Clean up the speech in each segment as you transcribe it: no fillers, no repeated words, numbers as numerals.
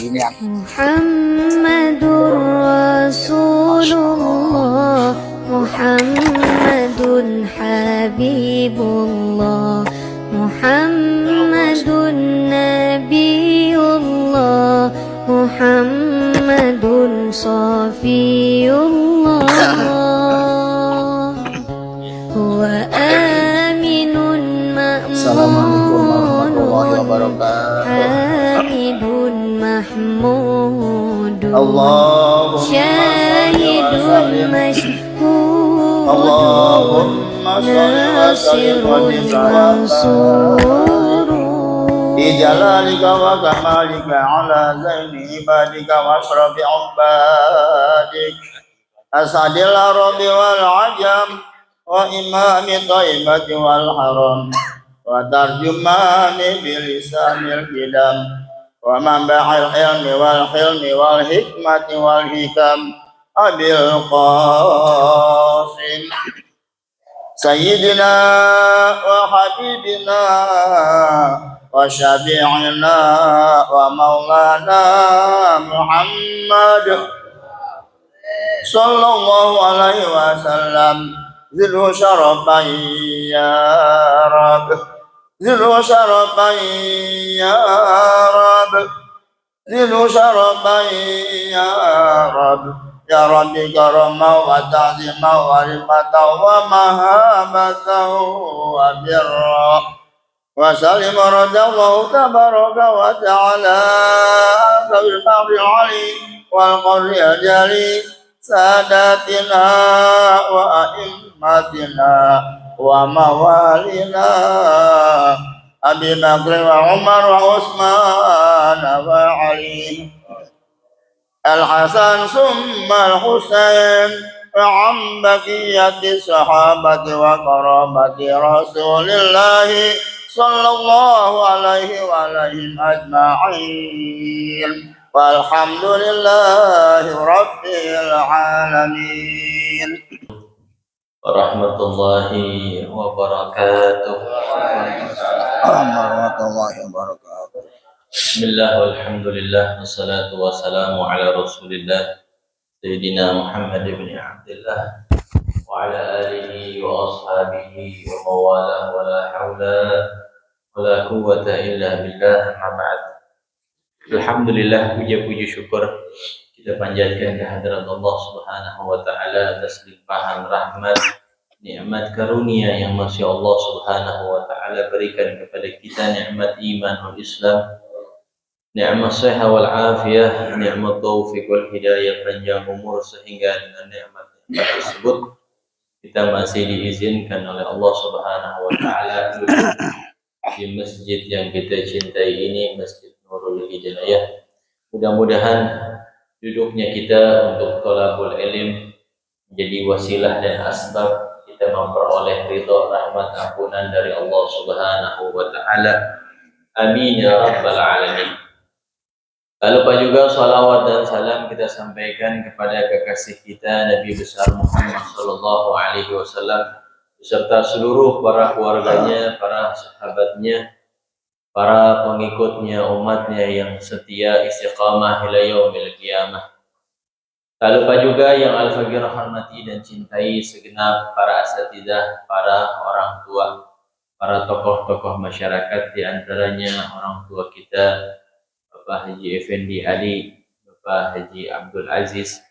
ini ya. Muhammadur Rasulullah, Muhammadun Habibullah, Muhammadun Nabiullah, Muhammadun Safiyullah. Huwa aminun Assalamualaikum warahmatullahi ma'munun wabarakatuh. hamidun mahmudun Allahumma syahidun mashhudun Allahumma sholli wa sallim wa nasirun Ijalalika wa kamalika ala zaini ibadika wa asrafi ubadik Asadil arabi wal ajam wa imami taibati wal haram wa tarjumani bilisanil qidam wa manba'il ilmi wal hilmi wal hikmati wal hikam abil qasim sayyidina wa habibina wa syafi'ina wa maulana Muhammad sallallahu alaihi wasallam zilhu syarafan ya Rabb zilhu syarafan ya Rabb zilhu syarafan ya Rabb ya Rabbi karama wa ta'zima wa rifata wa mahabata wa birra wa salim radallahu tabaraka wa ta'ala sawil mahri ali wal qadri ajali sadatina wa a'immatina wa mawalina Abi Bakr wa Umar wa Utsman wa Ali Al-Hasan summa Al-Husain wa am baqiyati sahabati wa qarabati Rasulillah sallallahu alaihi wa alihi ajma'in walhamdulillahi rabbil alamin warahmatullahi wabarakatuh. warahmatullahi wabarakatuh. Bismillah walhamdulillah wassalatu wassalamu ala rasulillah Sayyidina Muhammad ibn Abdullah wa ala alihi wa ashabihi wa mawalah wa la hawla wa la quwwata illa billah amma ba'd. Alhamdulillah, puja-puji syukur kita panjatkan kehadirat Allah Subhanahu wa taala atas limpahan rahmat, nikmat karunia yang masih Allah Subhanahu wa taala berikan kepada kita, nikmat iman wal Islam, nikmat sehat wal afiyah, nikmat taufik wal hidayah, panjang umur, sehingga dengan nikmat tersebut kita masih diizinkan oleh Allah Subhanahu wa taala di masjid yang kita cintai ini, Masjid Nurul Hidayah. Mudah-mudahan duduknya kita untuk thalabul ilm menjadi wasilah dan asbab kita memperoleh ridha, rahmat, ampunan dari Allah Subhanahu wa taala. Amin ya rabbal alamin. Tak lupa juga salawat dan salam kita sampaikan kepada kekasih kita Nabi besar Muhammad sallallahu alaihi wasallam beserta seluruh para keluarganya, para sahabatnya, para pengikutnya, umatnya yang setia istiqamah ila yaumil qiyamah. Tak lupa juga yang Al-Faqir hormati dan cintai segenap para asatidzah, para orang tua, para tokoh-tokoh masyarakat, di antaranya orang tua kita Bapak Haji Effendi Ali, Bapak Haji Abdul Aziz,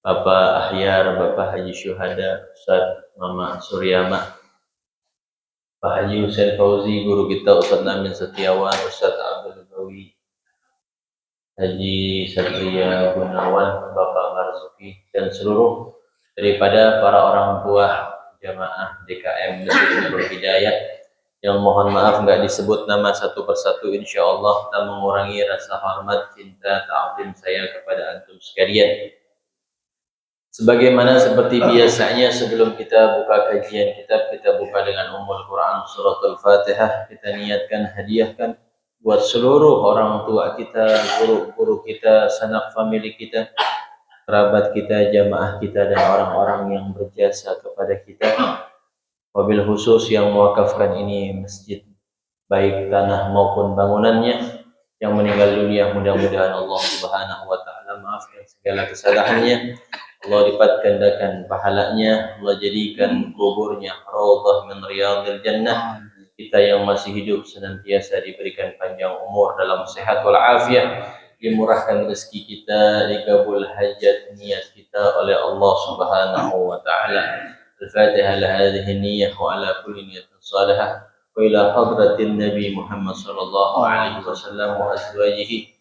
Bapak Ahyar, Bapak Haji Syuhada, Ustaz Mama Suryama, Pak Haji Husain Fauzi, guru kita Ustaz Namin Setiawan, Ustaz Abdul Bawi, Haji Satria Gunawan, Bapak Marzuki, dan seluruh daripada para orang tua jamaah DKM Masjid Nurul Hidayah yang mohon maaf nggak disebut nama satu persatu, insya Allah tak mengurangi rasa hormat, cinta, ta'zim saya kepada antum sekalian. Sebagaimana seperti biasanya sebelum kita buka kajian kitab, kita buka dengan Ummul Quran Surat Al-Fatihah. Kita niatkan hadiahkan buat seluruh orang tua kita, guru-guru kita, sanak famili kita, kerabat kita, jamaah kita, dan orang-orang yang berjasa kepada kita. Wabil khusus yang mewakafkan ini masjid, baik tanah maupun bangunannya, yang meninggal dunia, mudah-mudahan Allah Subhanahu wa taala maafkan segala kesalahannya. Allah lipat gandakan pahalanya, Allah jadikan kuburnya raudhah min riyadil jannah. Kita yang masih hidup senantiasa diberikan panjang umur dalam sehat wal afiat, dimurahkan rezeki kita, dikabul hajat niat kita oleh Allah Subhanahu wa taala. Al-Fatihah li hadhihi niyyah wa ala kulli niyatin salihah wa ila hadratin Nabi Muhammad sallallahu alaihi wasallam wa azwajihi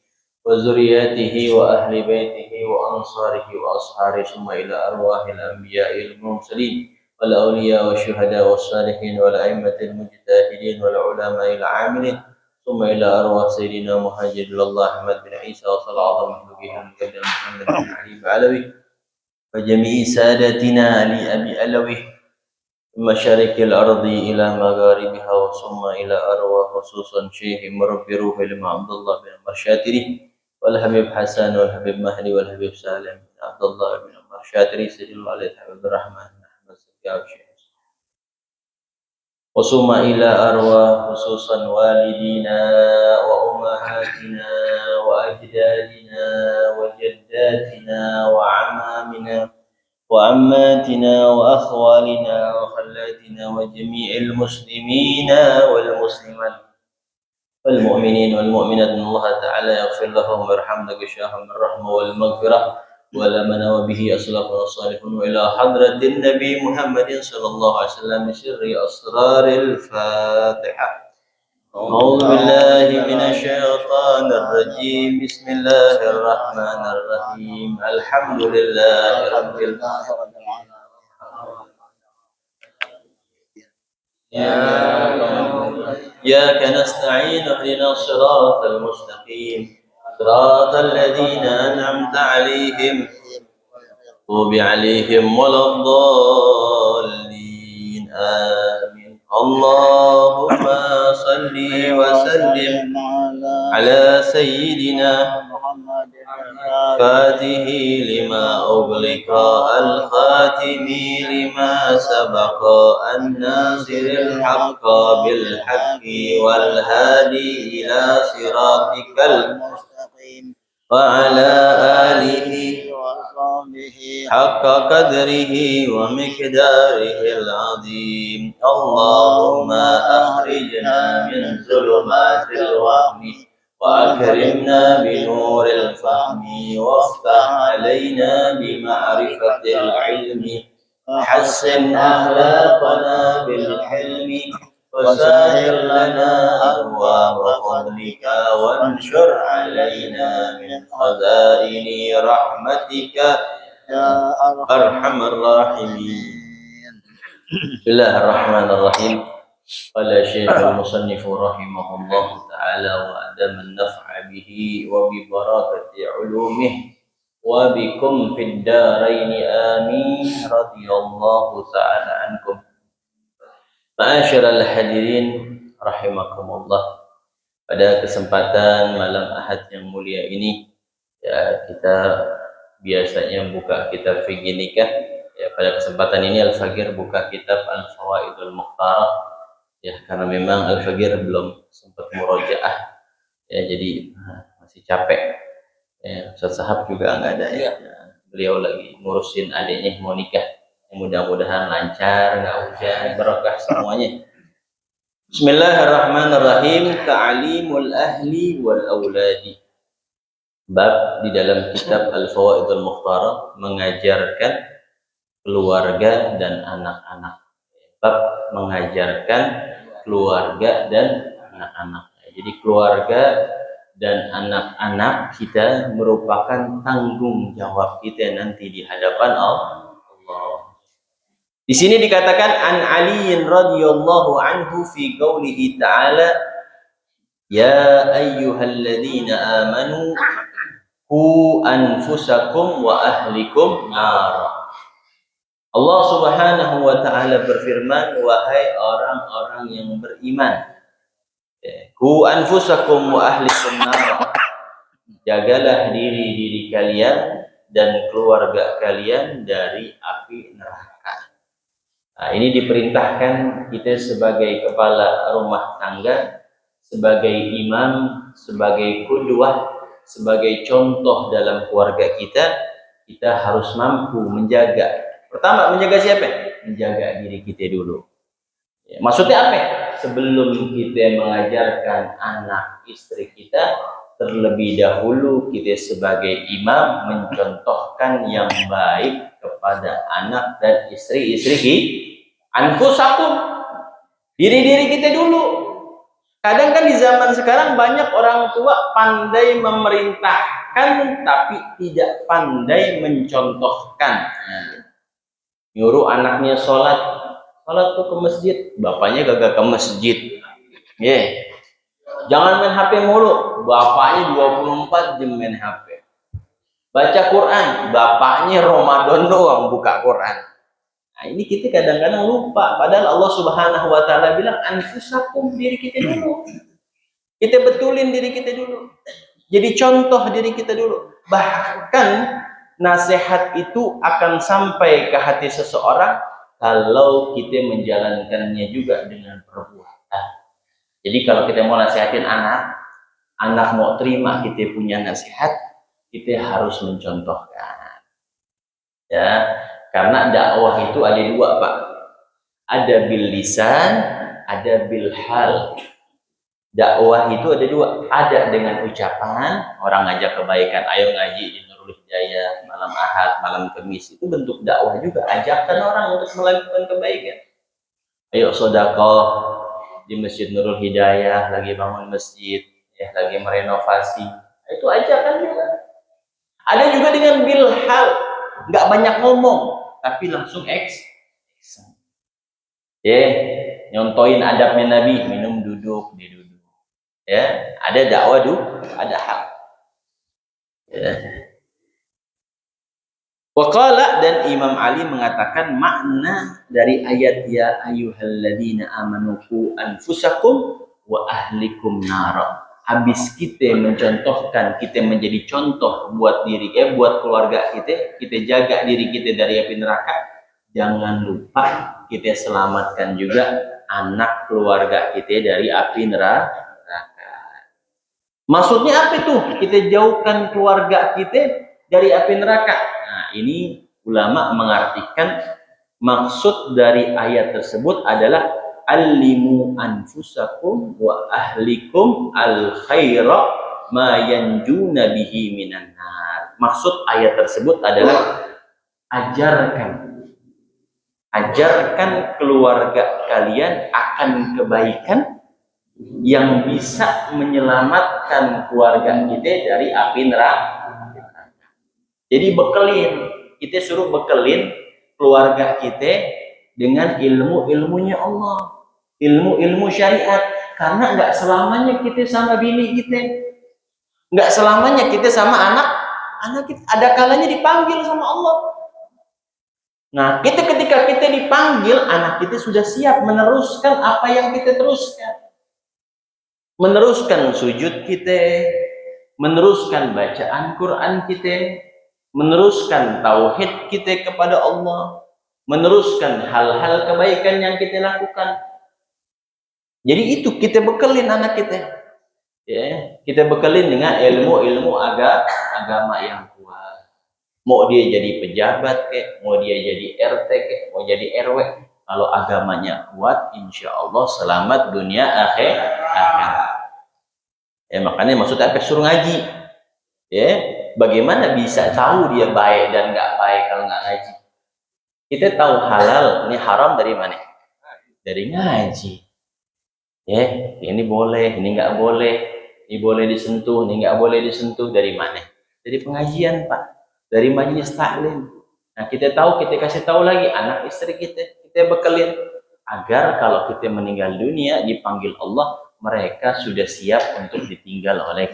wa zurriyyatihi wa ahli baitihi wa ansarihi wa ashabihi summa ila arwahil anbiya'il mursalin wal awliya wa syuhada wa salihin wal a'immatil mujtahidin wal ulama'il 'amilin ثم إلى أرواح سيدنا مهاجر الله أحمد بن عيسى وصلى الله عليه وسلم محمد بن علي بعلوي وجميع سادتنا علي أبي ألوي مشارق الأرض إلى مغاربها ثم إلى أرواح خصوصا شيخ مربي روح لما عبد الله بن مرشاتري والحبيب حسن والحبيب مهدي والحبيب سالم بن عبد الله بن مرشاتري سيد الله عليه عبد الرحمن بن أحمد سكاب شيخ وثم إلى أرواح خصوصا والدينا وأمهاتنا وأجدادنا وجداتنا وعمامنا وعماتنا وأخوالنا وخلاتنا وجميع المسلمين والمسلمات والمؤمنين والمؤمنات إن الله تعالى يغفر لهم ويرحمنا غشاهم الرحمة والمغفرة ولمن وبه أسلافنا الصالحون وإلى حضرة النبي محمد صلى الله عليه وسلم بسر أسرار الفاتحة. أعوذ بالله من الشيطان الرجيم. بسم الله الرحمن الرحيم. الحمد لله رب العالمين. إياك نستعين اهدنا الصراط المستقيم صراط الذين أنعمت عليهم غضب عليهم ولا الضالين آمين. اللهم صل وسلم على سيدنا فاته لما أغلق الخاتم لما سبق الناصر الحق بالحق والهادي إلى صراطك المستقيم وعلى آله حق قدره ومقداره العظيم. اللهم أخرجنا من ظلمات الوهم وأكرمنا بنور الفهم وافتح علينا بمعرفة العلم وحسن أخلاقنا بالحلم وسهل لنا أبواب فضلك وانشر علينا من خزائن رحمتك يا أرحم الراحمين. بسم الله الرحمن الرحيم. قال الشيخ المصنف رحمه الله تعالى وأدام النفع به وببركة علومه وبكم في الدارين آمين. رضي الله تعالى عنكم. Ma'asyiral hadirin rahimakumullah. Pada kesempatan malam Ahad yang mulia ini, ya, kita biasanya buka kitab fikih nikah. Ya, pada kesempatan ini Al-Faqir buka kitab Al-Fawaidul Mukhtarah. Ya, karena memang Al-Faqir belum sempat murojaah. Ya, jadi masih capek. Ya, Ustaz Sahab juga nggak ada ya. Beliau lagi ngurusin adiknya mau nikah. Mudah-mudahan lancar, nggak hujan, berkah semuanya. Bismillahirrahmanirrahim. Ta'limul ahli wal auladi. Bab di dalam kitab Al-Fawaidul Mukhtarah mengajarkan keluarga dan anak-anak. Bab mengajarkan keluarga dan anak-anak. Jadi keluarga dan anak-anak kita merupakan tanggung jawab kita nanti di hadapan Allah. Di sini dikatakan an Ali radhiyallahu anhu fi qoulihi ta'ala ya ayyuhalladzina amanu qu anfusakum wa ahlikum nar. Allah Subhanahu wa taala berfirman, wahai orang-orang yang beriman, qu anfusakum wa ahlikum nar. Jagalah diri kalian dan keluarga kalian dari api neraka. Nah, ini diperintahkan kita sebagai kepala rumah tangga, sebagai imam, sebagai qudwah, sebagai contoh dalam keluarga kita, kita harus mampu menjaga. Pertama, menjaga siapa? Menjaga diri kita dulu. Ya, maksudnya apa? Sebelum kita mengajarkan anak istri kita, terlebih dahulu kita sebagai imam mencontohkan yang baik kepada anak dan istri-istri kita. Anfusakum, diri-diri kita dulu. Kadang kan di zaman sekarang banyak orang tua pandai memerintahkan tapi tidak pandai mencontohkan. Nyuruh anaknya sholat tuh ke masjid, bapaknya gak ke masjid. Jangan main HP mulu, bapaknya 24 jam main HP. Baca Quran, bapaknya Ramadan doang buka Quran. Nah, ini kita kadang-kadang lupa, padahal Allah Subhanahu wa taala bilang anfusakum, diri kita dulu. Kita betulin diri kita dulu. Jadi contoh diri kita dulu. Bahkan nasihat itu akan sampai ke hati seseorang kalau kita menjalankannya juga dengan perbuatan. Jadi kalau kita mau nasihatin anak mau terima kita punya nasihat, kita harus mencontohkan. Ya, karena dakwah itu ada dua, Pak. Ada bil lisan, ada bil hal. Dakwah itu ada dua, ada dengan ucapan, orang ngajak kebaikan, ayo ngaji di Nurul Hidayah malam Ahad, malam Kamis, itu bentuk dakwah juga, ajakan orang untuk melakukan kebaikan. Ayo sedekah di Masjid Nurul Hidayah, lagi bangun masjid, ya lagi merenovasi, itu ajakan juga. Ada juga dengan bil hal, nggak banyak ngomong, tapi langsung action. Nyontoin adabnya Nabi, minum duduk, duduk. Ya, ada dakwah ada hal. Ya. Waqala, dan Imam Ali mengatakan makna dari ayat ya ayyuhalladzina amanu qu anfusakum wa ahlikum nara. Habis kita mencontohkan, kita menjadi contoh buat diri buat keluarga kita jaga diri kita dari api neraka. Jangan lupa kita selamatkan juga anak keluarga kita dari api neraka. Maksudnya apa itu? Kita jauhkan keluarga kita dari api neraka. Nah, ini ulama mengartikan maksud dari ayat tersebut adalah alimu anfusakum wa ahlikum al khaira ma yanjuna bihi minan nar. Maksud ayat tersebut adalah ajarkan keluarga kalian akan kebaikan yang bisa menyelamatkan keluarga kita dari api neraka. Jadi kita suruh bekelin keluarga kita dengan ilmunya Allah, ilmu syariat. Karena nggak selamanya kita sama bini kita, nggak selamanya kita sama anak kita. Ada kalanya dipanggil sama Allah. Nah, ketika kita dipanggil, anak kita sudah siap meneruskan apa yang kita teruskan. Meneruskan sujud kita, meneruskan bacaan Quran kita, meneruskan tauhid kita kepada Allah, meneruskan hal-hal kebaikan yang kita lakukan. Jadi itu kita bekelin anak kita. Ya, kita bekelin dengan ilmu agama yang kuat. Mau dia jadi pejabat mau dia jadi RT mau jadi RW, kalau agamanya kuat, insya Allah selamat dunia akhirat. Makanya maksudnya apa? Suruh ngaji. Bagaimana bisa tahu dia baik dan nggak baik kalau nggak ngaji? Kita tahu halal, ini haram dari mana? Dari ngaji. Ini boleh, ini nggak boleh, ini boleh disentuh, ini nggak boleh disentuh. Dari mana? Dari pengajian, Pak. Dari majelis taklim. Nah, kita kasih tahu lagi anak istri kita bekelin agar kalau kita meninggal dunia dipanggil Allah, mereka sudah siap untuk ditinggal oleh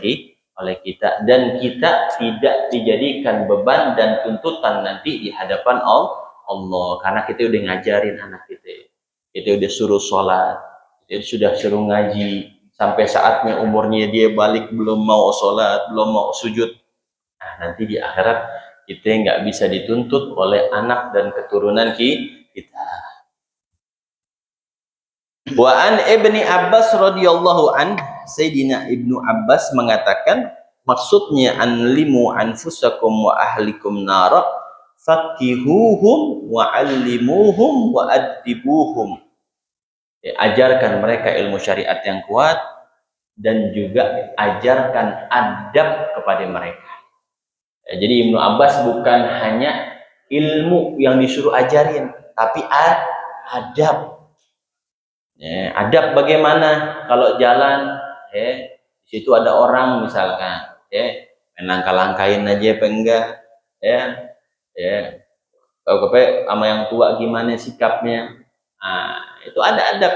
kita, dan kita tidak dijadikan beban dan tuntutan nanti di hadapan Allah, karena kita udah ngajarin anak kita udah suruh sholat, kita sudah suruh ngaji, sampai saatnya umurnya dia balik belum mau sholat, belum mau sujud. Nah, nanti di akhirat kita nggak bisa dituntut oleh anak dan keturunan kita. Wa an Ibni Abbas radhiyallahu an, Sayyidina Ibnu Abbas mengatakan, maksudnya anlimu anfusakum wa ahlikum nara faqihuhum wa allimuhum wa adibuhum. Ya, ajarkan mereka ilmu syariat yang kuat dan juga ajarkan adab kepada mereka. Ya, jadi Ibnu Abbas bukan hanya ilmu yang disuruh ajarin, tapi adab. Ya, adab bagaimana kalau jalan, ya, di situ ada orang misalkan, ya, melangkah-langkahin aja apa enggak, ya, ya, kalau sama yang tua gimana sikapnya, nah, itu ada adab.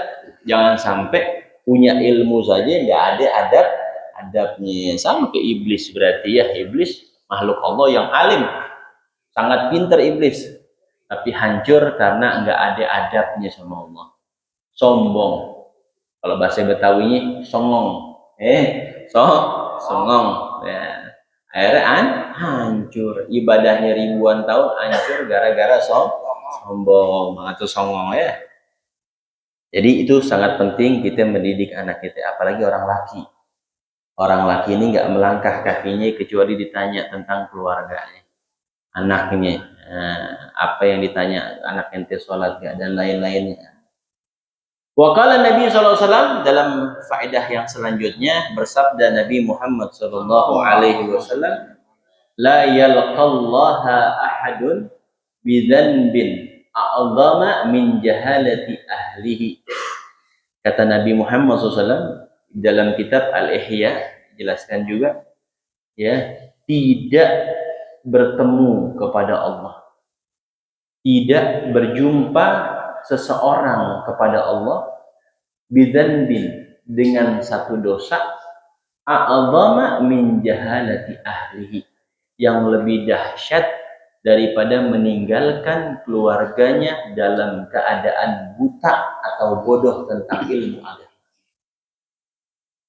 Jangan sampai punya ilmu saja nggak ada adabnya. Sama kayak iblis, berarti ya, iblis makhluk Allah yang alim, sangat pintar iblis, tapi hancur karena nggak ada adabnya sama Allah. Sombong, kalau bahasa Betawinya songong, songong, ya. Akhirnya hancur, ibadahnya ribuan tahun hancur gara-gara sombong atau songong, ya. Jadi itu sangat penting kita mendidik anak kita, apalagi orang laki. Orang laki ini nggak melangkah kakinya kecuali ditanya tentang keluarganya, anaknya, apa yang ditanya, anak ente sholat gak, dan lain-lainnya. Waqala Nabi SAW, dalam faedah yang selanjutnya bersabda Nabi Muhammad SAW, la yalqallaha ahadun bidzanbin a'zama min jahalati ahlihi. Kata Nabi Muhammad SAW dalam kitab Al-Ihya, jelaskan juga, ya, tidak bertemu kepada Allah, tidak berjumpa seseorang kepada Allah bidzanbin, dengan satu dosa, a'zama min jahalati ahlihi, yang lebih dahsyat daripada meninggalkan keluarganya dalam keadaan buta atau bodoh tentang ilmu agama.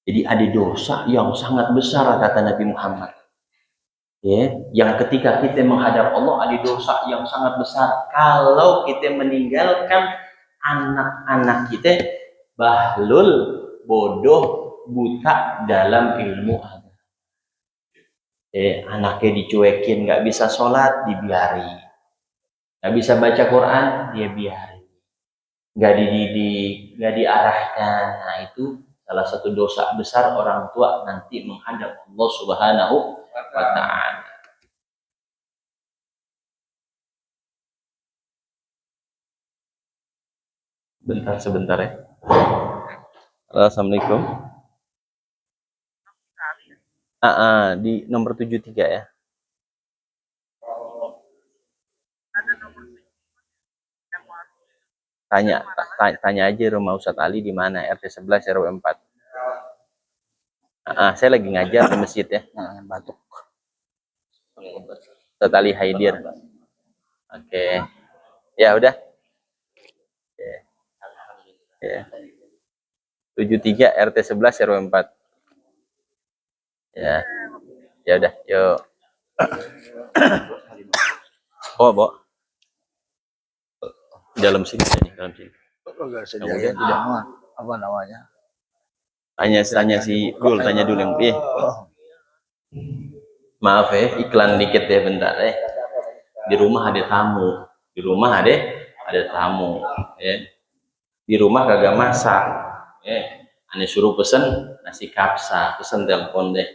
Jadi ada dosa yang sangat besar, kata Nabi Muhammad, ya, yang ketika kita menghadap Allah ada dosa yang sangat besar kalau kita meninggalkan anak-anak kita bahlul, bodoh, buta dalam ilmu agama. Anaknya dicuekin, nggak bisa sholat, dibiari, nggak bisa baca Quran, dia biari, nggak dididik, nggak diarahkan. Nah, itu salah satu dosa besar orang tua nanti menghadap Allah Subhanahu wa Ta'ala. Sebentar ya. Assalamualaikum. Di nomor 73 ya. Tanya aja rumah Ustadz Ali di mana, RT 11 RW 4. Saya lagi ngajar di masjid ya. Batuk. Ustadz Ali Haidir. Oke. Ya udah. Ya. 73 RT 11 RW 4. Ya. Ya udah, yuk. Bo. Dalam sini. Kemudian tidak apa namanya? Tanya si Dul, tanya dulu yang maaf ya, iklan dikit ya, bentar ya. Di rumah ada tamu. Ya. Di rumah kagak masak. Ane suruh pesen nasi kapsa, pesen telepon deh.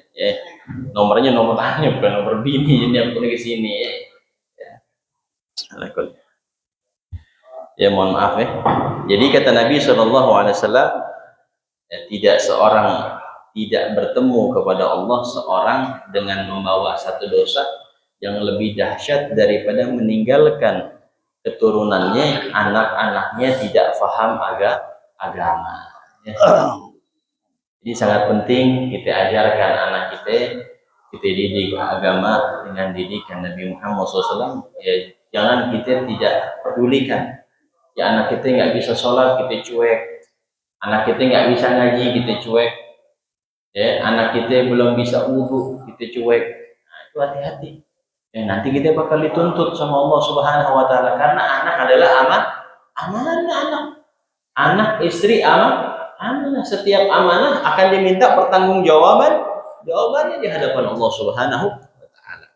Nomornya nomor tanya, bukan nomor bini, jadi aku ke sini. Ya mohon maaf ya. Jadi kata Nabi SAW, tidak seorang tidak bertemu kepada Allah seorang dengan membawa satu dosa yang lebih dahsyat daripada meninggalkan keturunannya, anak-anaknya tidak paham agama. Ya. Jadi sangat penting kita ajarkan anak kita didik agama dengan didikan Nabi Muhammad SAW. Ya, jangan kita tidak pedulikan. Ya, anak kita nggak bisa sholat, kita cuek. Anak kita nggak bisa ngaji, kita cuek. Ya, anak kita belum bisa wudhu, kita cuek. Nah, itu hati-hati. Ya, nanti kita bakal dituntut sama Allah Subhanahu wa Ta'ala, karena anak adalah amanah anak. Anak, istri, amanah. Setiap amanah akan diminta pertanggungjawaban, jawabannya di hadapan Allah Subhanahu wa taala.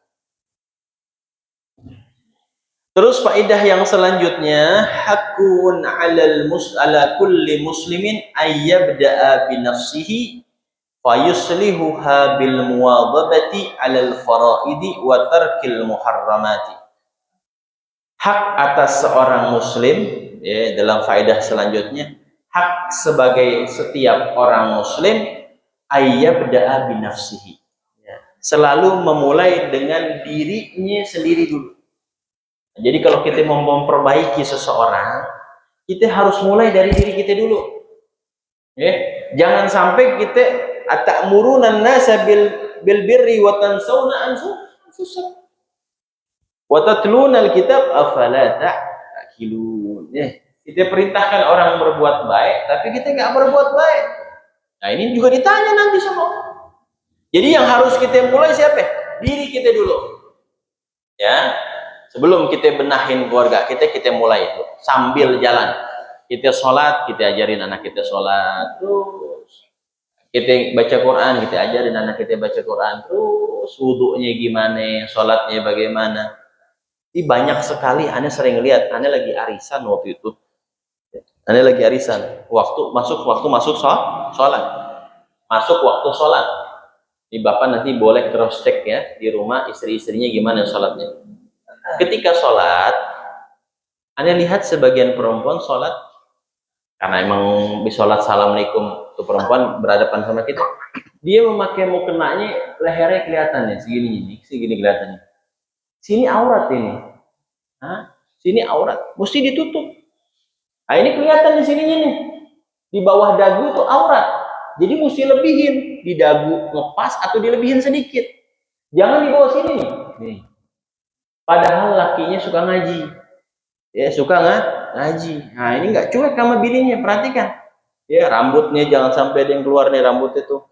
Terus faedah yang selanjutnya, hakun ala kulli muslimin ayyabda'a bi nafsihi fayuslihuha bil muwadhabati 'alal faraidi wa tarkil muharramati. Hak atas seorang muslim, ya, dalam faedah selanjutnya, hak sebagai setiap orang muslim ayyabda'a bi nafsihi, ya, selalu memulai dengan dirinya sendiri dulu. Jadi kalau kita mau memperbaiki seseorang, kita harus mulai dari diri kita dulu. Ya, jangan sampai kita atamuruna an-nasa bil birri wa tansawna anfusakum wa tatluna al-kitab afala ta'qilun. Ya, kita perintahkan orang berbuat baik, tapi kita nggak berbuat baik. Nah, ini juga ditanya nanti sama Allah. Jadi yang harus kita mulai siapa? Diri kita dulu. Ya, sebelum kita benahin keluarga kita, kita mulai itu sambil jalan. Kita sholat, kita ajarin anak kita sholat. Terus kita baca Quran, kita ajarin anak kita baca Quran. Terus wudunya gimana, sholatnya bagaimana. Ini banyak sekali, Anda sering lihat. Anda lagi arisan waktu itu. Anda lagi arisan. Masuk waktu sholat. Masuk waktu sholat. Ini Bapak nanti boleh cross check ya di rumah istri-istrinya gimana sholatnya. Ketika sholat, Anda lihat sebagian perempuan sholat karena emang di sholat assalamualaikum tuh perempuan berhadapan sama kita, dia memakai mukenanya, lehernya kelihatan ya, segini kelihatannya. Sini aurat ini, sini aurat, mesti ditutup. Nah ini kelihatan di sininya nih, di bawah dagu tuh aurat, jadi mesti lebihin di dagu ngepas atau dilebihin sedikit, jangan di bawah sini nih. Padahal lakinya suka ngaji, ya suka ngaji. Nah ini nggak cuek sama bininya, perhatikan. Ya rambutnya jangan sampai ada yang keluar nih rambut itu.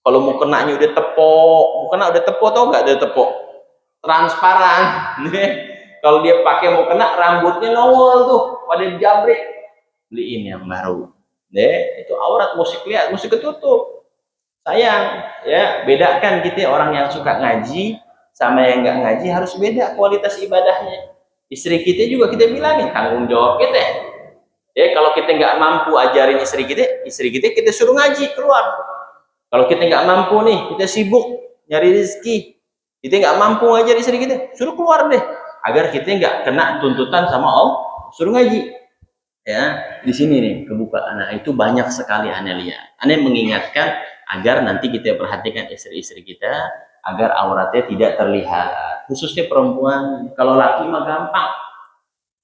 Kalau mau kenanya udah tepok, tau nggak udah tepok? Transparan. Nih kalau dia pakai mau kena rambutnya nongol tuh, pada jabrik. Beliin yang baru. Nih itu aurat mesti lihat, mesti ketutup. Sayang, ya bedakan kita orang yang suka ngaji sama yang nggak ngaji harus beda kualitas ibadahnya. Istri kita juga kita bilangin tanggung jawab kita. Ya kalau kita nggak mampu ajarin istri kita kita suruh ngaji keluar. Kalau kita nggak mampu nih, kita sibuk nyari rezeki, kita nggak mampu ngajar istri kita, suruh keluar deh, agar kita nggak kena tuntutan sama Allah, suruh ngaji. Ya di sini nih kebuka anak itu banyak sekali Anda lihat. Anda mengingatkan agar nanti kita perhatikan istri-istri kita agar auratnya tidak terlihat, khususnya perempuan. Kalau laki mah gampang,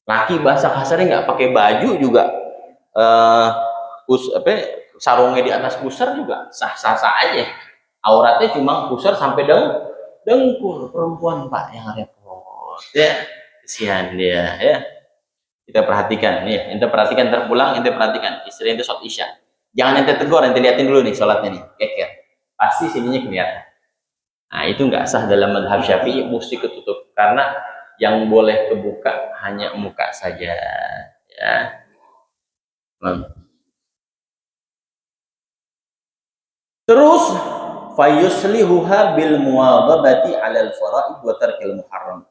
laki bahasa kasarnya nggak pakai baju juga, sarungnya di atas pusar juga sah-sah aja, auratnya cuma pusar sampai dengkul. Perempuan Pak yang repot, ya kesian dia. Ya kita perhatikan nih, ente perhatikan terpulang, ente perhatikan istri ente sholat isya, jangan ente tegur, ente liatin dulu nih sholatnya nih, keker, pasti sininya kelihatan. Nah itu nggak sah dalam mazhab Syafi'i, mesti ketutup karena yang boleh kebuka hanya muka saja. Ya. Terus fayuslihuha bil muwadhabati 'alal faraid wa tarkil muharram.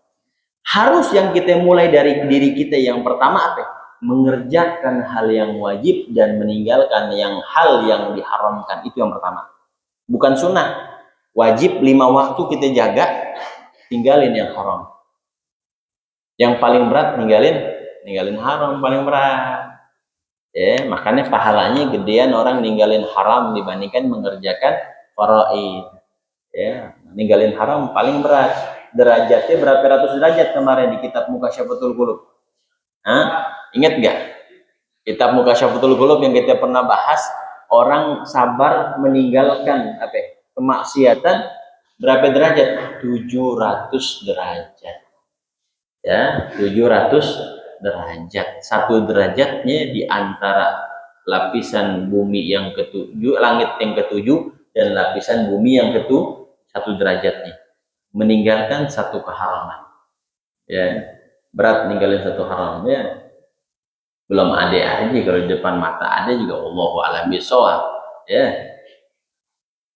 Harus yang kita mulai dari diri kita yang pertama apa? Mengerjakan hal yang wajib dan meninggalkan hal yang diharamkan. Itu yang pertama. Bukan sunnah. Wajib 5 waktu kita jaga, tinggalin yang haram. Yang paling berat ninggalin haram paling berat. Ya, makanya pahalanya gedean orang ninggalin haram dibandingkan mengerjakan faraid. Ya, ninggalin haram paling berat. Derajatnya berapa ratus derajat kemarin di kitab Mukasyaful Qulub. Ingat nggak? Kitab Mukasyaful Qulub yang kita pernah bahas, orang sabar meninggalkan kemaksiatan berapa derajat? 700 derajat. Ya, 700 derajat. 1 derajatnya di antara lapisan bumi yang ketujuh, langit yang ketujuh dan lapisan bumi yang ketujuh, 1 derajatnya. Meninggalkan 1 keharaman. Ya, berat ninggalin 1 haram ya. Belum ada aja, kalau di depan mata ada juga Allahu a'lam bishawab. Ya.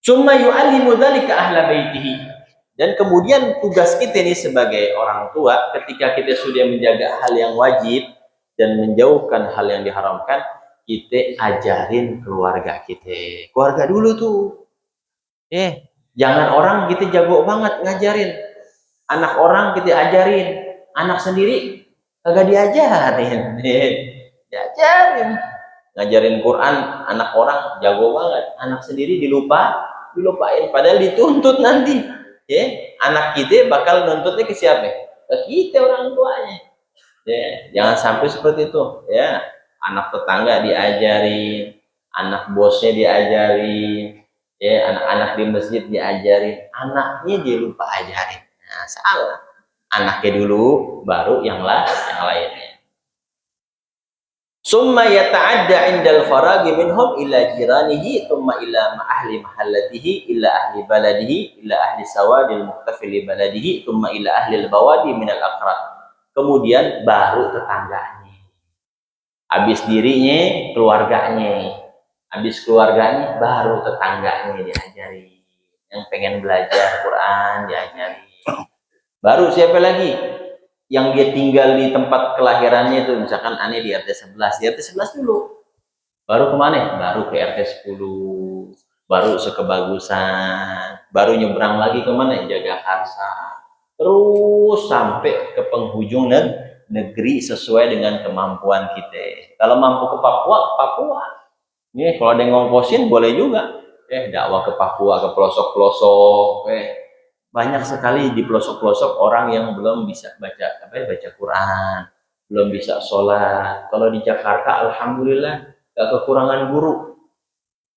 Summa yu'allimu dzalika ahla baitihi. Dan kemudian tugas kita ini sebagai orang tua, ketika kita sudah menjaga hal yang wajib dan menjauhkan hal yang diharamkan, kita ajarin keluarga kita. Keluarga dulu tuh. Jangan orang kita jago banget ngajarin. Anak orang kita ajarin, anak sendiri kagak diajarin. Diajarin. Ngajarin Quran, anak orang jago banget, anak sendiri dilupain, padahal dituntut nanti. Anak kita bakal nuntutnya ke siapa? Ke kita, orang tuanya. Jangan sampai seperti itu. Anak tetangga diajarin, anak bosnya diajarin, anak-anak di masjid diajarin, anaknya dia lupa ajarin. Nah, salah. Anaknya dulu, baru yang lainnya. Summa yata'adda indal faragi minhum ila jiranihi thumma ila ahli mahallatihi ila ahli baladihi ila ahli sawadil muktafili baladihi thumma ila ahli al-bawadi minal aqrab. Kemudian baru tetangganya. Habis dirinya, keluarganya. Habis keluarganya, baru tetangganya diajari. Yang pengen belajar Quran diajari. Baru siapa lagi? Yang dia tinggal di tempat kelahirannya itu, misalkan aneh di RT 11, di RT 11 dulu. Baru kemana? Baru ke RT 10, baru sekebagusan, baru nyebrang lagi kemana? Jagakarsa. Terus sampai ke penghujung negeri sesuai dengan kemampuan kita. Kalau mampu ke Papua, Papua. Kalau ada yang ngongkosin boleh juga. Dakwah ke Papua, ke pelosok-pelosok. Banyak sekali di pelosok-pelosok orang yang belum bisa baca Quran, belum bisa sholat. Kalau di Jakarta, alhamdulillah, gak kekurangan guru.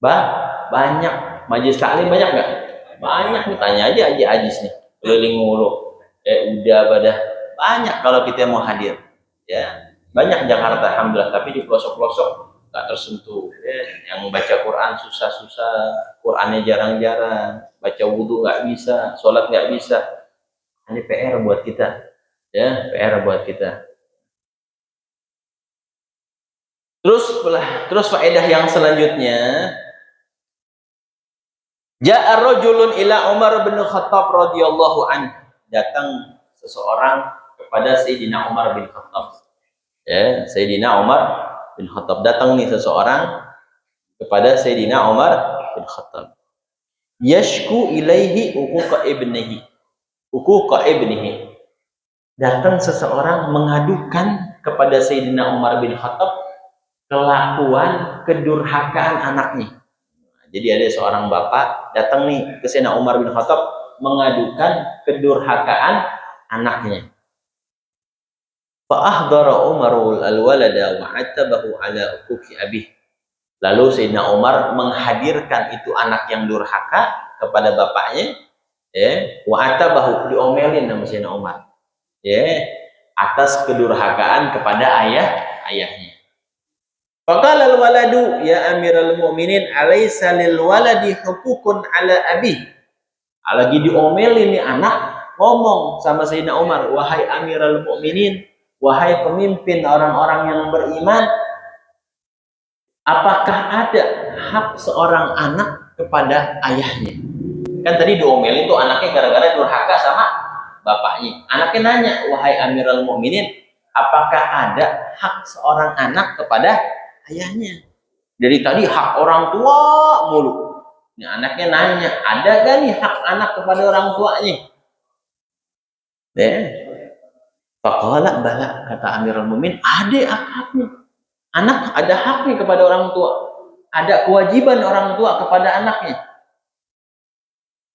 Banyak. Majelis taklim banyak nggak? Banyak. Tanya aja Ajis nih, keliling mulu. Udah pada banyak kalau kita mau hadir. Banyak Jakarta, alhamdulillah. Tapi di pelosok-pelosok gak tersentuh. Yang baca Quran susah-susah, Qurannya jarang-jarang, baca wudhu nggak bisa, sholat nggak bisa. Ini PR buat kita, PR buat kita. Terus faedah yang selanjutnya, ja'a rajulun ila Umar bin Khattab radhiyallahu anhu. Datang seseorang kepada Sayyidina Umar bin Khattab. Sayyidina Umar bin Khattab, datang nih seseorang kepada Sayyidina Umar bin Khattab. Yashku ilaihi uquqa ibnihi. Datang seseorang mengadukan kepada Sayyidina Umar bin Khattab kelakuan kedurhakaan anaknya. Jadi ada seorang bapak datang nih ke Sayyidina Umar bin Khattab mengadukan kedurhakaan anaknya. Fa ahdara Umarul al-walada wa atabahu ala uquqi abih. Lalu Sayyidina Umar menghadirkan itu anak yang durhaka kepada bapaknya, wa atabahu, diomelin sama Sayyidina Umar, atas kedurhakaan kepada ayahnya. Faqala al-waladu ya Amirul Mukminin alaysa lil waladi huququn ala abi. Lagi diomelin nih anak, ngomong sama Sayyidina Umar, wahai Amirul Mukminin, wahai pemimpin orang-orang yang beriman, apakah ada hak seorang anak kepada ayahnya? Kan tadi diomelin tuh anaknya gara-gara durhaka sama bapaknya. Anaknya nanya, wahai Amirul Mukminin, apakah ada hak seorang anak kepada ayahnya? Dari tadi hak orang tua mulu. Ini anaknya nanya, ada gak nih hak anak kepada orang tuanya? Faqala bala, kata Amirul Mukminin, ada haknya. Anak ada haknya kepada orang tua. Ada kewajiban orang tua kepada anaknya.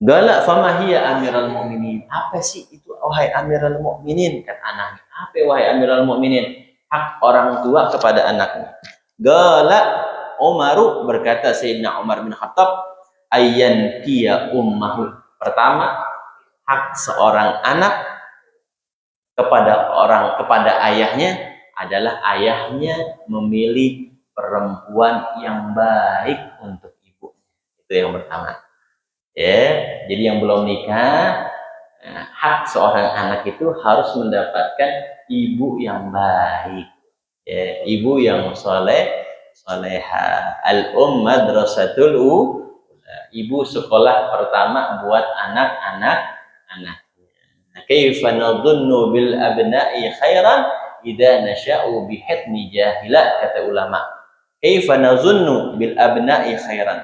Galak famahiyya Amirul Mukminin. Apa sih itu wahai Amirul Mukminin? Kata anaknya. Apa wahai Amirul Mukminin? Hak orang tua kepada anaknya. Galak Umaru, berkata Sayyidina Umar bin Khattab, ayyan kiya ummahu. Pertama, hak seorang anak kepada ayahnya adalah ayahnya memilih perempuan yang baik untuk ibu. Itu yang pertama. Jadi yang belum nikah, hak seorang anak itu harus mendapatkan ibu yang baik. Ya, ibu yang soleha. Madrasatul ula. Ibu sekolah pertama buat anak-anak. Kaifa nadhunnu bil abna'i khairan idza nasha'u bi hitni jahilah, kata ulama. Kaifa nadhunnu bil abna'i khairan.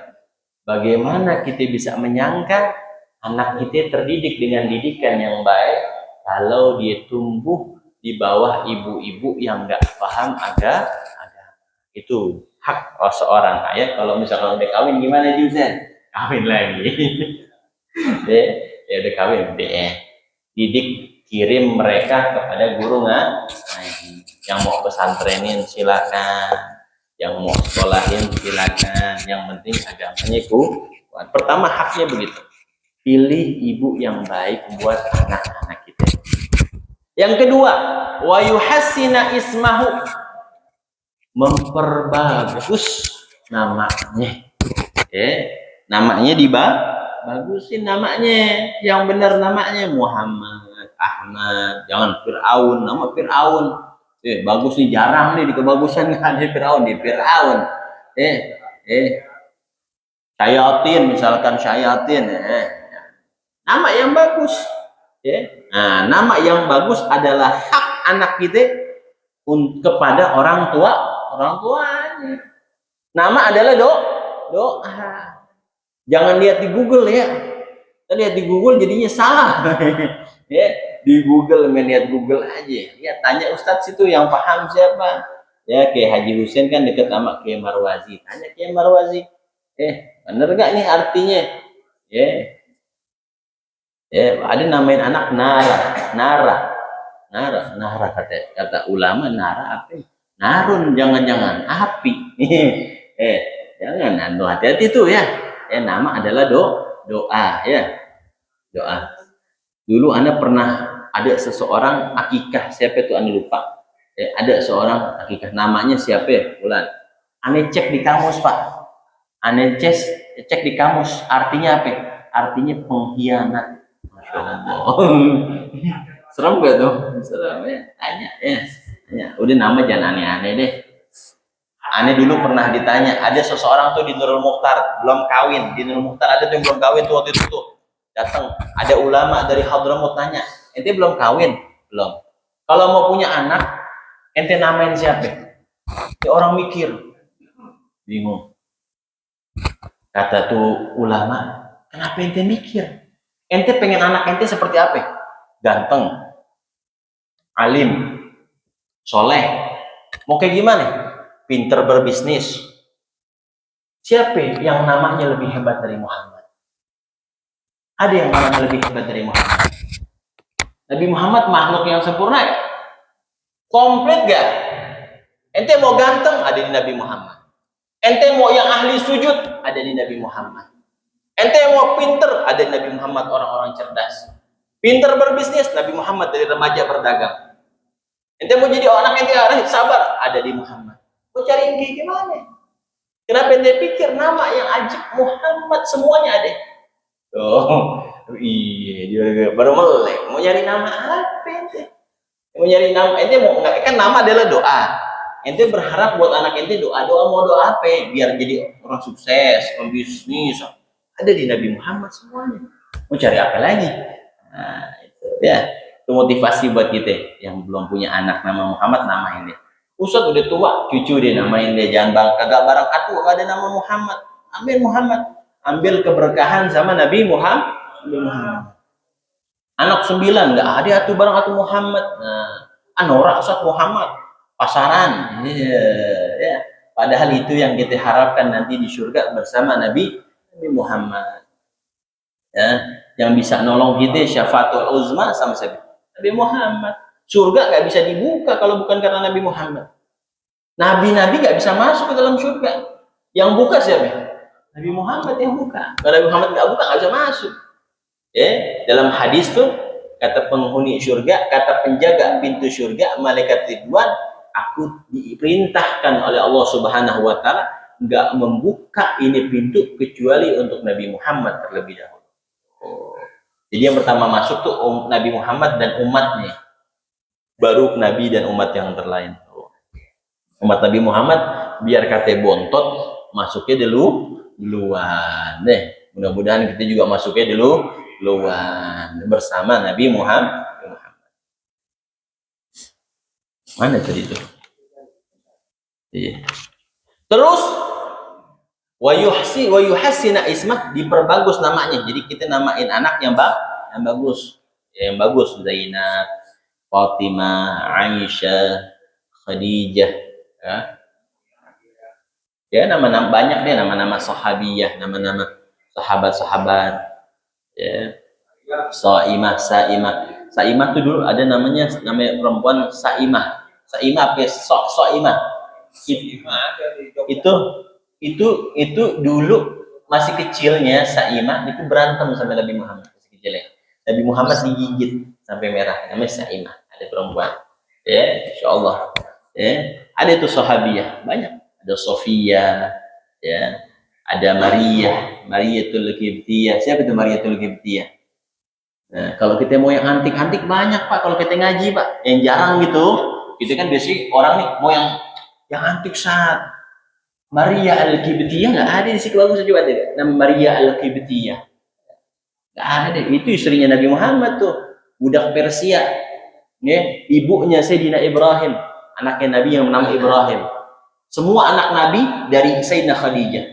Bagaimana kita bisa menyangka anak kita terdidik dengan didikan yang baik kalau dia tumbuh di bawah ibu-ibu yang nggak paham agama. Itu hak seorang ayah. Kalau misalkan udah kawin gimana Juzen? Kawin lagi. Ya udah kawin deh. Didik, kirim mereka kepada guru ngaji. Yang mau pesantrenin silakan, yang mau sekolahin silakan, yang penting agamanya kuat. Pertama haknya begitu. Pilih ibu yang baik buat anak-anak kita. Yang kedua, wa yuhassina ismahu, memperbagus namanya. Namanya bagusin namanya, yang benar namanya Muhammad, Ahmad, jangan Fir'aun, nama Fir'aun. Bagus nih, jarang nih di kebagusan nggak ada Fir'aun, di Fir'aun. Syayatin, misalkan Syayatin, nama yang bagus. Nah, nama yang bagus adalah hak anak kita kepada orang tuanya. Nama adalah doa. Jangan lihat di Google ya. Kita lihat di Google jadinya salah. Ya, di Google melihat Google aja. Ya, tanya Ustadz situ yang paham siapa. Ya, kayak Haji Husain kan dekat sama Kiai Marwazi. Tanya Kiai Marwazi. Bener gak nih artinya? Ada namain anak Nara kata ulama. Nara apa? Narun, jangan-jangan api. Jangan, hati-hati tuh ya. Nama adalah doa ya. Doa. Dulu Anda pernah ada seseorang akikah, siapa itu Anda lupa. Ada seorang akikah, namanya siapa ya? Bulan. Anda cek di kamus, Pak. Anda cek di kamus, artinya apa? Artinya pengkhianat. Masya Allah. Serem gak tuh? Serem ya. Tanya ya. Udah nama jangan aneh-aneh deh. Aneh dulu pernah ditanya, ada seseorang tuh di Nurul Mukhtar belum kawin. Di Nurul Mukhtar ada tuh yang belum kawin tuh waktu itu tuh. Datang ada ulama dari Hadramut tanya, ente belum kawin? Belum. Kalau mau punya anak, ente namain siapa? Ya, orang mikir, bingung. Kata tuh ulama, kenapa ente mikir? Ente pengen anak ente seperti apa? Ganteng, alim, soleh. Mau kayak gimana? Pinter berbisnis. Siapa yang namanya lebih hebat dari Muhammad? Ada yang namanya lebih hebat dari Muhammad? Nabi Muhammad makhluk yang sempurna ya? Komplit gak? Ente mau ganteng? Ada di Nabi Muhammad. Ente mau yang ahli sujud? Ada di Nabi Muhammad. Ente mau pinter? Ada di Nabi Muhammad, orang-orang cerdas. Pinter berbisnis? Nabi Muhammad dari remaja berdagang. Ente mau jadi orang ente orang sabar? Ada di Muhammad. Mau cari yang gimana? Kenapa ente pikir nama yang ajib Muhammad semuanya ada? Iya, dia baru melek. Mau nyari nama apa ente? Mau nyari nama ente mau nggak? Kan nama adalah doa. Ente berharap buat anak ente doa mau doa apa? Biar jadi orang sukses, pembisnis. Ada di Nabi Muhammad semuanya. Mau cari apa lagi? Nah, itu ya. Itu motivasi buat kita yang belum punya anak nama Muhammad, namain dia. Ustadz udah tua, cucu dia namain dia. Jangan kagak barang atu ada nama Muhammad. Ambil Muhammad, ambil keberkahan sama Nabi Muhammad. Anak 9 nggak ada atu barang atu Muhammad. Anorak Ustadz Muhammad, pasaran. Ya. Padahal itu yang kita harapkan nanti di surga bersama Nabi Muhammad. Ya, yang bisa nolong kita syafaatul uzma sama Nabi Muhammad. Surga nggak bisa dibuka kalau bukan karena Nabi Muhammad. Nabi-nabi nggak bisa masuk ke dalam surga. Yang buka siapa? Nabi Muhammad yang buka. Kalau Nabi Muhammad nggak buka nggak bisa masuk. Dalam hadis tuh kata penghuni surga, kata penjaga pintu surga, malaikat Ridwan, aku diperintahkan oleh Allah Subhanahu Wa Taala nggak membuka ini pintu kecuali untuk Nabi Muhammad terlebih dahulu. Jadi yang pertama masuk tuh Nabi Muhammad dan umatnya. Baru Nabi dan umat yang terlain. Umat Nabi Muhammad biar kate bontot masuknya duluan deh. Mudah-mudahan kita juga masuknya duluan bersama Nabi Muhammad. Mana tadi itu? Iya. Terus wa yuhassina ismah, diperbagus namanya. Jadi kita namain anak yang bagus. Yang bagus, Zainab, Fatimah, Aisyah, Khadijah, ya. Ya, nama-nama banyak deh, nama-nama sahabiyah, nama-nama sahabat-sahabat. Ya. Saimah tuh dulu ada namanya perempuan Saimah. Saimah apa? Soimah. Itu dulu masih kecilnya Saimah itu berantem sama Nabi Muhammad masih kecilnya. Nabi Muhammad digigit sampai merah, namanya Saimah, ada perempuan. Ya, insyaallah. Ya, ada itu sahabiyah banyak. Ada Sofia, ya. Ada Mariyatul Qibtiyah. Siapa itu Mariyatul Qibtiyah? Nah, kalau kita mau yang antik-antik banyak, Pak. Kalau kita ngaji, Pak, yang jarang gitu. Kita kan biasanya orang nih mau yang antik saat Maria Al-Qibtiyah nggak ada di sini, bagus coba deh. Nama Maria Al-Qibtiyah. Nggak ada deh. Itu istrinya Nabi Muhammad tuh, budak Persia. Ya, ibunya Sayyidina Ibrahim, anaknya Nabi yang bernama Ibrahim. Semua anak Nabi dari Sayyidina Khadijah.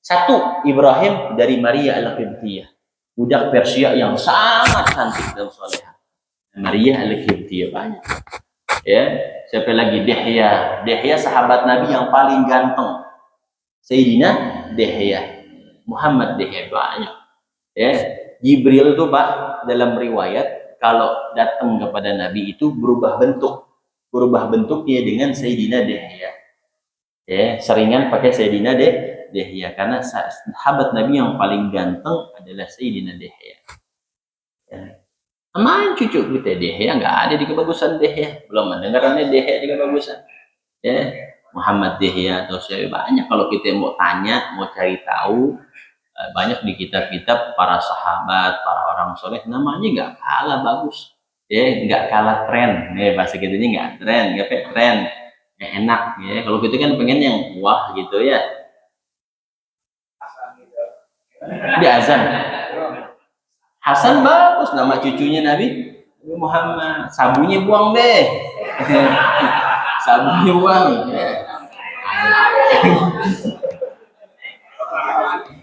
Satu Ibrahim dari Maria Al-Qibtiyah. Budak Persia yang sangat cantik dan solehah. Maria Al-Qibtiyah banyak. Ya, siapa lagi? Dihya. Dihya sahabat Nabi yang paling ganteng. Sayyidina Dihya. Muhammad Dihya banyak. Ya, Jibril itu Pak dalam riwayat kalau datang kepada Nabi itu berubah bentuknya dengan Sayyidina Dihya. Ya, seringan pakai Sayyidina Dihya karena sahabat Nabi yang paling ganteng adalah Sayyidina Dihya. Ya. Aman cucu kita Dihya nggak ada di kebagusan Dihya, belum mendengarnya Dihya di kebagusan. Ya, Muhammad Dihya atau siapa banyak kalau kita mau tanya, mau cari tahu. Banyak di kitab-kitab para sahabat, para orang soleh namanya nggak kalah bagus, ya nggak kalah tren, ya bahasa gitunya nggak tren, nggak tren, ya enak, ya kalau gitu kan pengen yang wah gitu ya. Di azan, Hasan bagus nama cucunya Nabi Muhammad, sabunya buang deh, sabunya buang.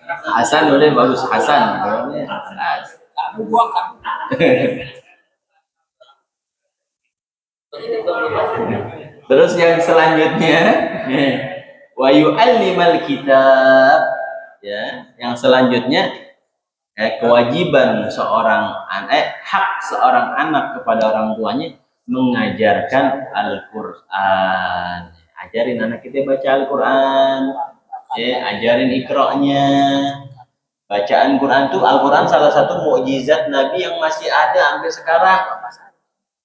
Hasan udah bagus Hasan. Terus yang selanjutnya wa yu'allimal kitab, ya, yang selanjutnya kewajiban seorang hak seorang anak kepada orang tuanya mengajarkan Al-Qur'an. Ajarin anak kita baca Al-Qur'an. Ya, ajarin ikra'nya. Bacaan Quran itu, Al-Quran salah satu mukjizat Nabi yang masih ada sampai sekarang.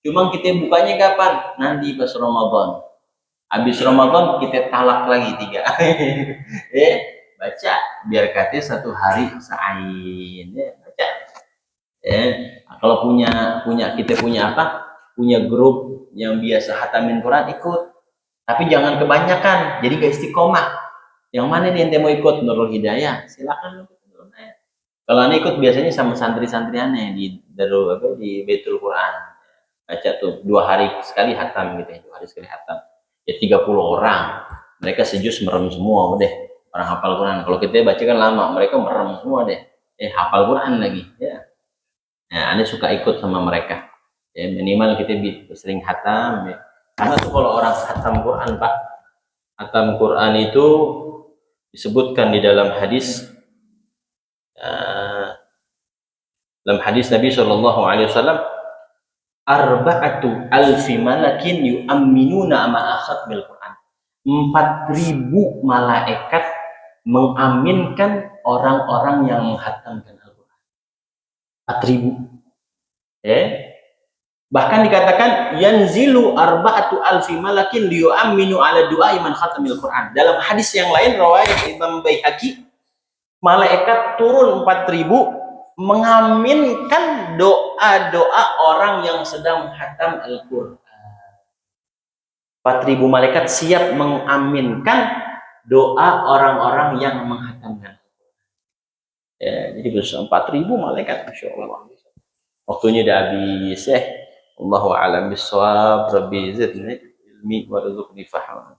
Cuma kita bukanya kapan? Nanti pas Ramadan. Habis Ramadan kita talak lagi 3. Baca biar katanya satu hari sa'ain. Baca. Kalau kita punya apa? Punya grup yang biasa hatamin Quran, ikut. Tapi jangan kebanyakan, jadi gak istiqomah. Yang mana nih yang mau ikut? Nurul Hidayah, silakan. Kalau aneh ikut biasanya sama santri-santri aneh di Baitul Quran. Baca tuh 2 hari sekali hatam gitu ya, 2 hari sekali hatam. Ya 30 orang. Mereka sejus merem semua udah. Orang hafal Quran. Kalau kita baca kan lama, mereka merem semua deh. Hafal Quran lagi, ya. Nah, aneh suka ikut sama mereka. Ya, minimal kita sering hatam ya. Karena tuh kalau orang hatam Quran, Pak, hatam Quran itu disebutkan di dalam hadis Nabi SAW, arba'atu alfi malakin yu'amminuna ma khatmil Quran. 4.000 malaikat mengaminkan orang-orang yang menghatamkan Al-Quran. 4.000. Bahkan dikatakan yanzilu arba'atu alfi malakin liyu'amminu ala du'a man khatamil Quran. Dalam hadis yang lain riwayat Imam Baihaqi, malaikat turun 4.000 mengaminkan doa-doa orang yang sedang khatam Al-Quran. 4.000 malaikat siap mengaminkan doa orang-orang yang menghatamkan. Ya, jadi besok 4.000 malaikat, masya Allah. Waktunya udah habis ya. Allahu a'lam bishawab. Rabbi zidni ilmi warzuqni fahma.